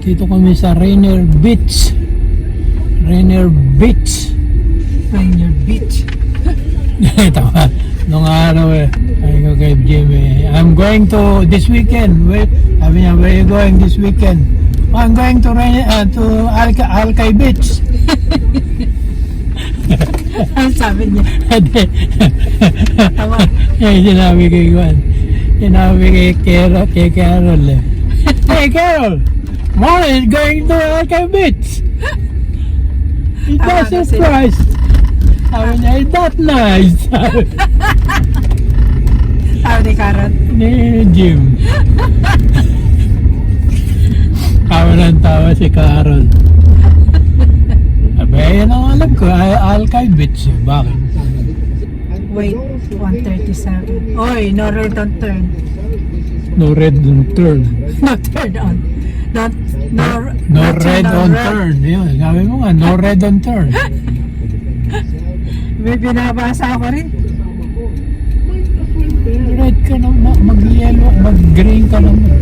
Dito kami sa Rainier Beach. Rainier Beach. Rainier Beach. Tama. Nung araw ay ko kay Jimmy, I'm going to this weekend. Wait, sabi niya, where are you going this weekend? I'm going to Alcay Beach. Ang sabi niya. Tawa. Sinabi kay Juan. Sinabi kay Carol. Hey Carol, Mom is going to Alcay Beach. It was a surprise. Sabi niya, is that nice? Sabi ni Karen. Ni Jim. Tawa ng tawa si Carol. Sabi, yan ang alam ko, Alcay Beach. Bakit? Wait, 137. Oy, no red on turn. No red on turn. No turn on. No red on turn. Yun, sabi mo nga, no red on turn. May binabasa ako rin. Red ka naman, mag-yellow, mag-green ka naman.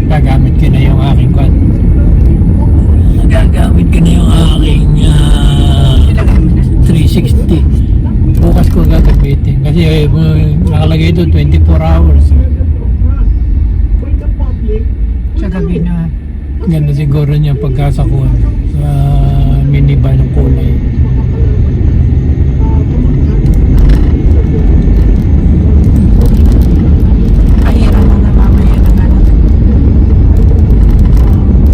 Gagamit ko na yung aking kwan. Gagamit ko na yung aking 360. Bukas ko gagamitin. Kasi nakalagay ito 24 hours. Sa gabi na. Ganda siguro niya pagkasakuhan sa minivan ng kulay. Pahiram mo na mamaya ng ano.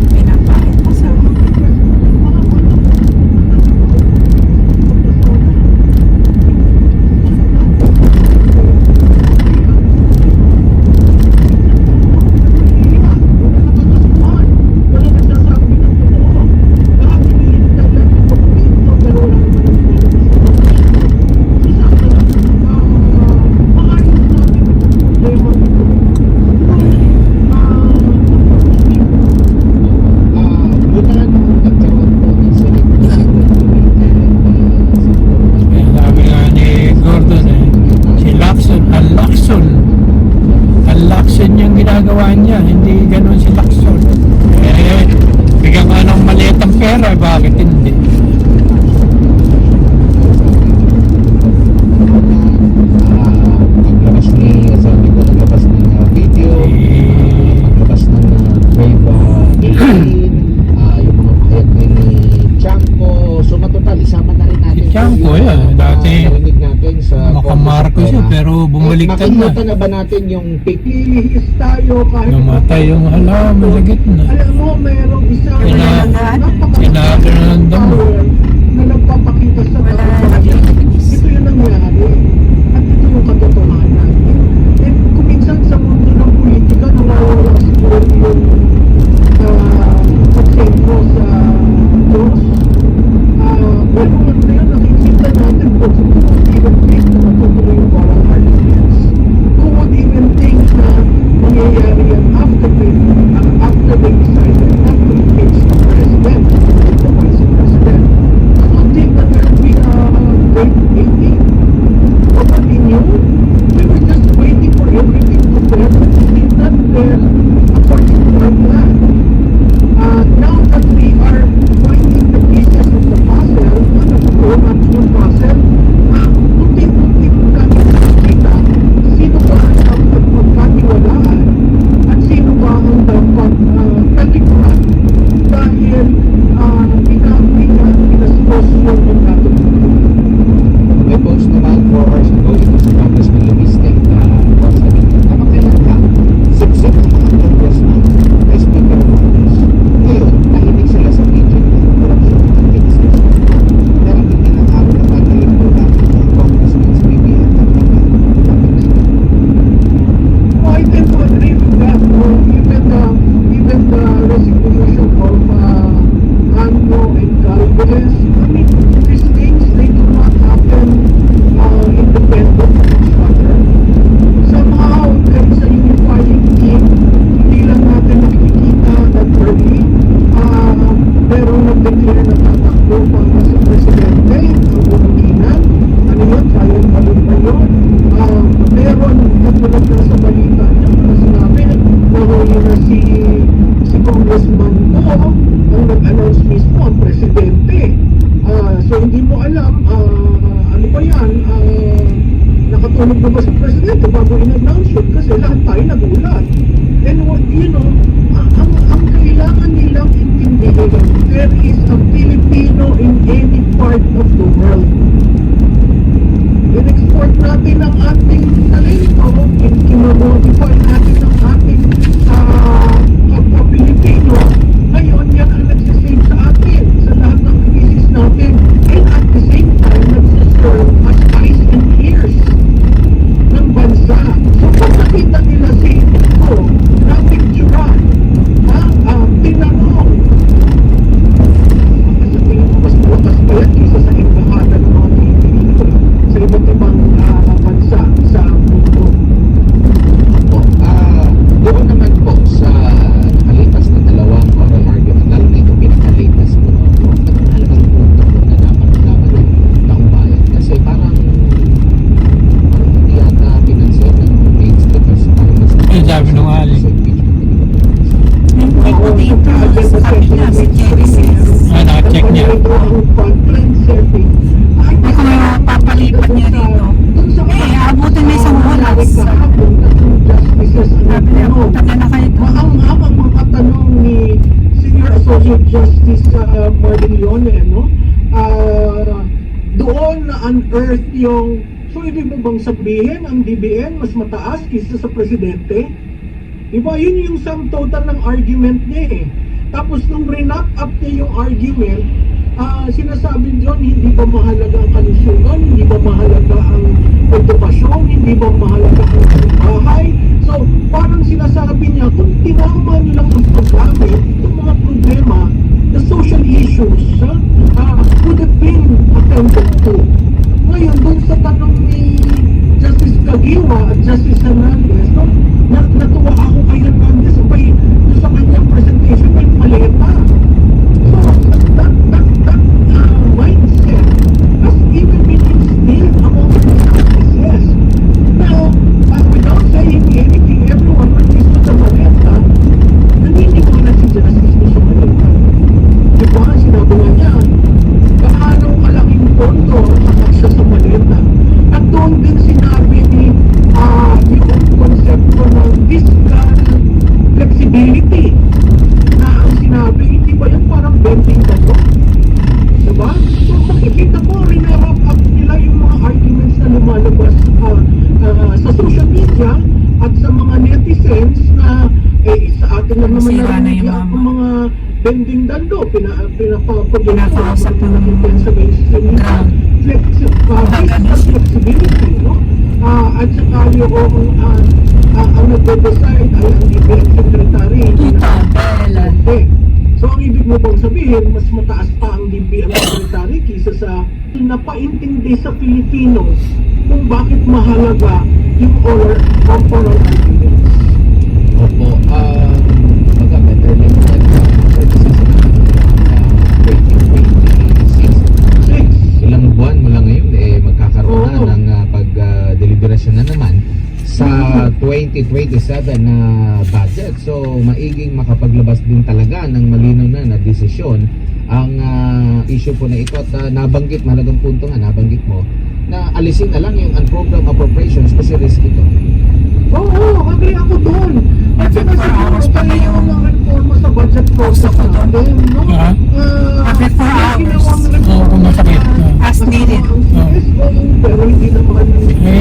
Pinapahit mo sa ginagawa niya, hindi ganun si Lacson. Bigyan nga ng maliit ang pera, bakit hindi? Paglabas ni, sabi ko, naglabas ng video, paglabas ng Brave 18, yung mga pahayag ni Chanko, so matotal, isama na rin natin. Si Chanko, dati narinig natin sa makamarko siya, pero bumaliktad na. Makikita na ba natin yung pipilihis tayo kahit Namatay yung halaman sa gitna. alam mo, mayroong isa Sinabi na ng damo. na nagpapakita sa Wala katotohanan. Ito yung nangyari. At ito yung katotohanan. Eh, kung minsan sa mundo ng politika, nawawala siguro yung pagsentro sa Diyos. Well, kung ano yun, nakikita natin kung who would even think na matutuloy yung moral arguments. Who would even think na mangyayari yan after they decided not to impeach the president and the vice president. I don't think that there will be a great meeting. Nobody knew. We were just Congressman po ang nag-announce mismo ang presidente. So hindi mo alam, ano ba yan, nakatulog na ba si presidente bago in-announce yun? Kasi lahat tayo nagulat. And what, you know, ang kailangan nilang intindihin, there is a Filipino in any part of the world. In-export natin ang ating talento, kinamodify natin ang ating kapwa Pilipino. Ngayon, yan ang nagsisave sa atin, sa lahat ng crisis natin. And at the same time, nagsiserve as eyes and ears ng bansa. So, kung nakita nila si Ito, na picturean, tinanong, sa tingin ko, mas malakas pa yan kaysa sa imbahada ng mga Pilipino sa iba't ibang bansa sa mundo. Po, doon naman po sa nakalipas na dalawang oral argument, lalo na ito pinaka-latest po, talagang punto po na dapat malaman ng taong bayan. Kasi parang hindi yata pinansin ng mainstream kasi parang mas Ay, sabi nung Ali. sa impeachment. Ako dito sa kabila, si Jerry Sears. Naka-check niya. Ako yung papalipat niya rito. Abutin na isang oras. Sabi niya, taga na kayo doon. Ang mga tanong ni Senior Associate Justice Marlene, no? Doon na unearth yung, so ibig mo bang sabihin ang DBM mas mataas kaysa sa presidente? Diba? Yun yung sum total ng argument niya eh. Tapos nung re-knock up niya yung argument, sinasabi doon, hindi ba mahalaga ang kalusugan, hindi ba mahalaga ang edukasyon, hindi ba mahalaga ang bahay. So, parang sinasabi niya, kung tinaman lang ang paggamit, itong mga problema, the social issues, would have been attended to. Ngayon, doon sa tanong ni Justice Caguioa at Justice Hernandez, no, natuwa ako kay Hernandez, sa kanyang presentation, may maleta. So, that mindset has even been instilled among the justices. Now, without saying anything, everyone refers to the maleta, naniniwala si Justice mo sa maleta. Diba? Sinabi nga niya, gaano kalaking pondo ang siya sa maleta. At doon din sinabi ni yung konsepto ng fiscal flexibility na ang sinabi, hindi ba yan parang bending the law? Diba? So makikita ko, rinarap up nila yung mga arguments na lumalabas sa social media at sa mga netizens na sa atin lang naman Masira na yung ang mga- mga bending the law, Pinakausap ng sa mainstream nila. Flexibility, no? At saka yung ang nagde-decide ay ang DBM Secretary. Tita Bella. So ang ibig mo bang sabihin, mas mataas pa ang DBM Secretary kaysa sa napaintindi sa Pilipino kung bakit mahalaga yung oral arguments. Opo, baga better than that, 2026. Ilang buwan mo lang ngayon, magkakaroon Oo. na ng pag-deliberasyon na naman sa 2027 na budget. So, maiging makapaglabas din talaga ng malinaw na desisyon ang issue po na ito. At nabanggit, mahalagang punto nga, nabanggit mo, na alisin na lang yung unprogrammed appropriations kasi risk ito. Oo, agree ako doon. At saka Every 4 hours siguro pa na yung mga reforma sa budget process Gusto ko doon. natin, no? Ah? Every 4 may hours. ginawang Oo, reforma kung masakit. na As needed. ang CSO, pero hindi naman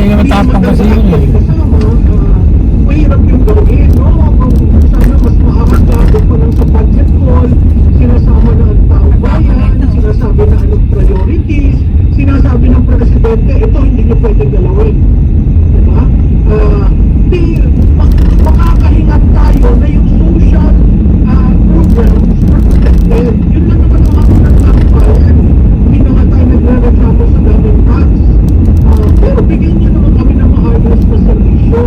naman tapang kasi yun eh. kasama, mahirap yung gawin, no? Kung sana mas maakagado pa lang sa budget call, sinasama na ang taong bayan, sinasabi na anong priorities, sinasabi ng presidente, ito hindi niyo pwedeng galawin. Diba? Makakahingat tayo na yung social programs are protected. Yun lang naman ang ako ng taong bayan. Hindi na nga tayo nagre-reklamo sa daming tax. Pero bigyan niyo naman kami ng maayos na servisyo.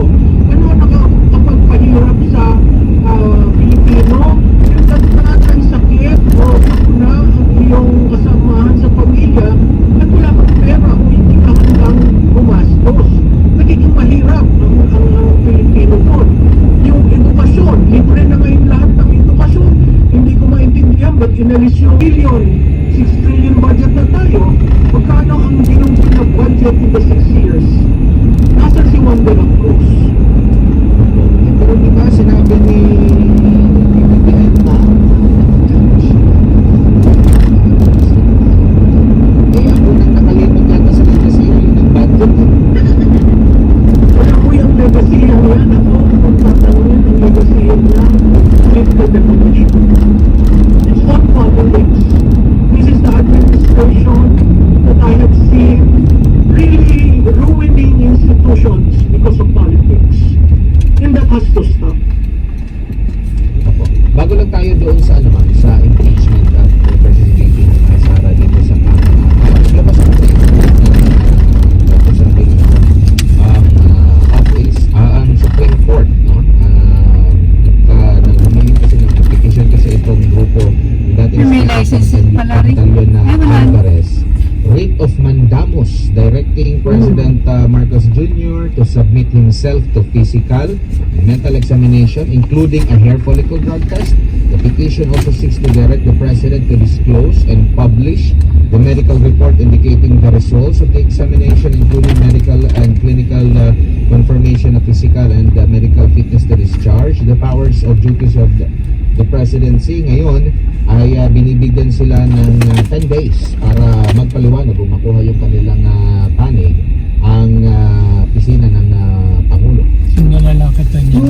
has to stop. Opo. Bago lang tayo doon sa ano ma'am, sa impeachment at participating Sara dito sa labas na tayo ang Supreme Court, no? Naghumiling kasi ng application kasi itong grupo dating May license pala rin. batalyon na Ay, wala. Alvarez, writ of mandamus directing President Marcos Jr. to submit himself to physical and mental examination including a hair follicle drug test. The petition also seeks to direct the President to disclose and publish the medical report indicating the results of the examination including medical and clinical confirmation of physical and medical fitness to discharge the powers of duties of the presidency. Ngayon ay binibigyan sila ng 10 days para magpaliwanag o makuha yung kanilang panig ang pisina ng Pangulo. Ang nalalakita niya.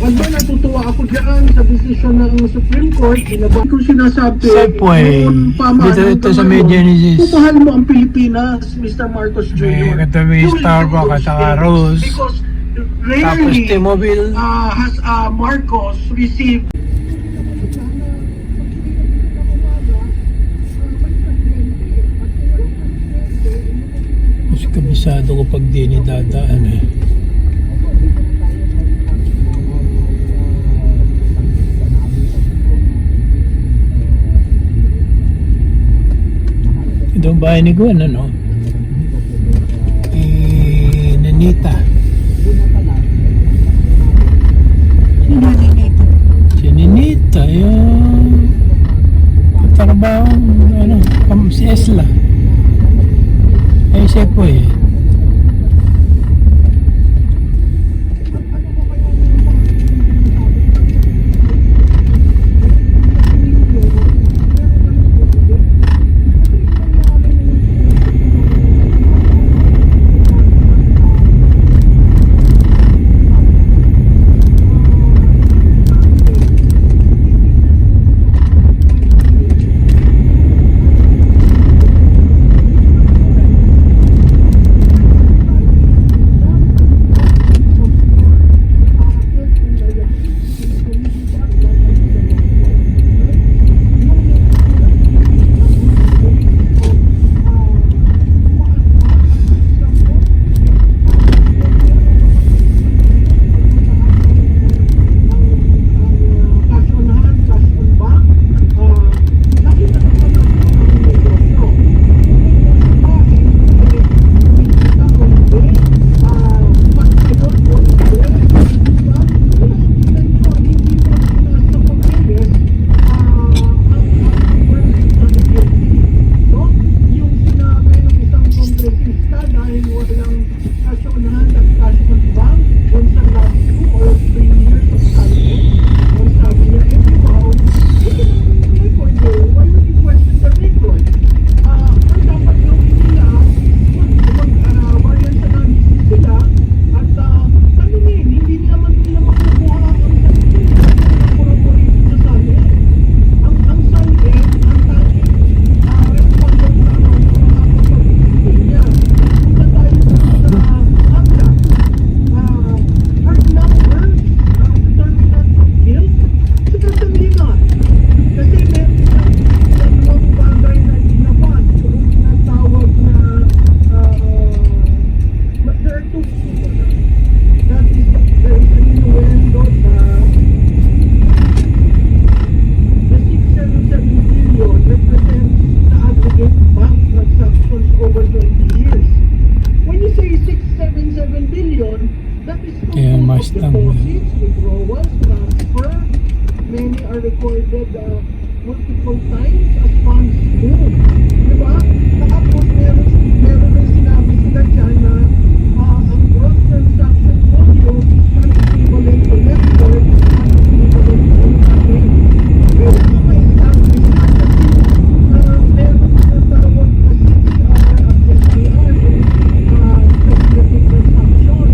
At then natutuwa ako dyan sa decision ng Supreme Court. Inabang kong sinasabi, Subway. yung pamahalaan Dito sa ng may ngayon, Genesis. kung mahal mo ang Pilipinas, Mr. Marcos Jr. May katabi you will Starbucks do at those saka things Rose. Because Tapos rarely T-Mobile. has Marcos received Mas kabisado ko pag di ni dadaan eh. Ito ang bahay ni Gwen, ano? Nanita. Sino rin ito? Si Ninita, yung trabaho, ano, si Esla. Ay, siya po eh. Mustang. Deposits, withdrawals, transfer. Many are recorded multiple times as funds move. Diba? Tapos meron rin sinabi sila dyan na ang gross transaction volume is not equivalent to net worth, not equivalent to income. Pero sa may establish na kasi meron tinatawag na CTR at STR speculative transactions.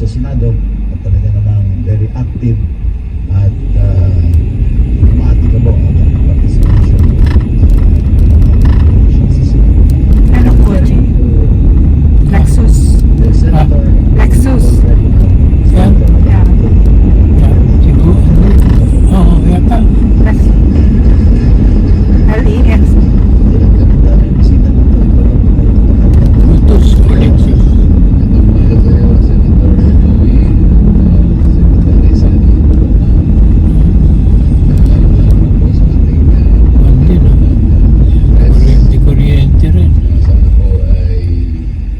sa Senado at talaga namang very active at umatikabo ang kanyang participation sa Senado. Ano kotse? Lexus. The Senator Lexus. Yan. Yeah. Yan. Siguro. Oo, yata. Lexus. LEX. dami bisita dito. Putos. Alexis. Hindi na. Di kuryente rin.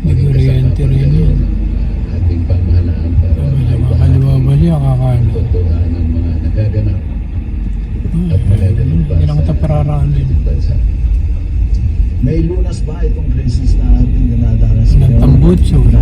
Di kuryente rin yan. Ating pamahalaan para Makaliwa ba siya kakano? totohan ng mga nagaganap at magaganap pa Hindi lang kita pararaanin. bansa. May lunas ba itong crisis na ating dinadanas Ng tambutso. na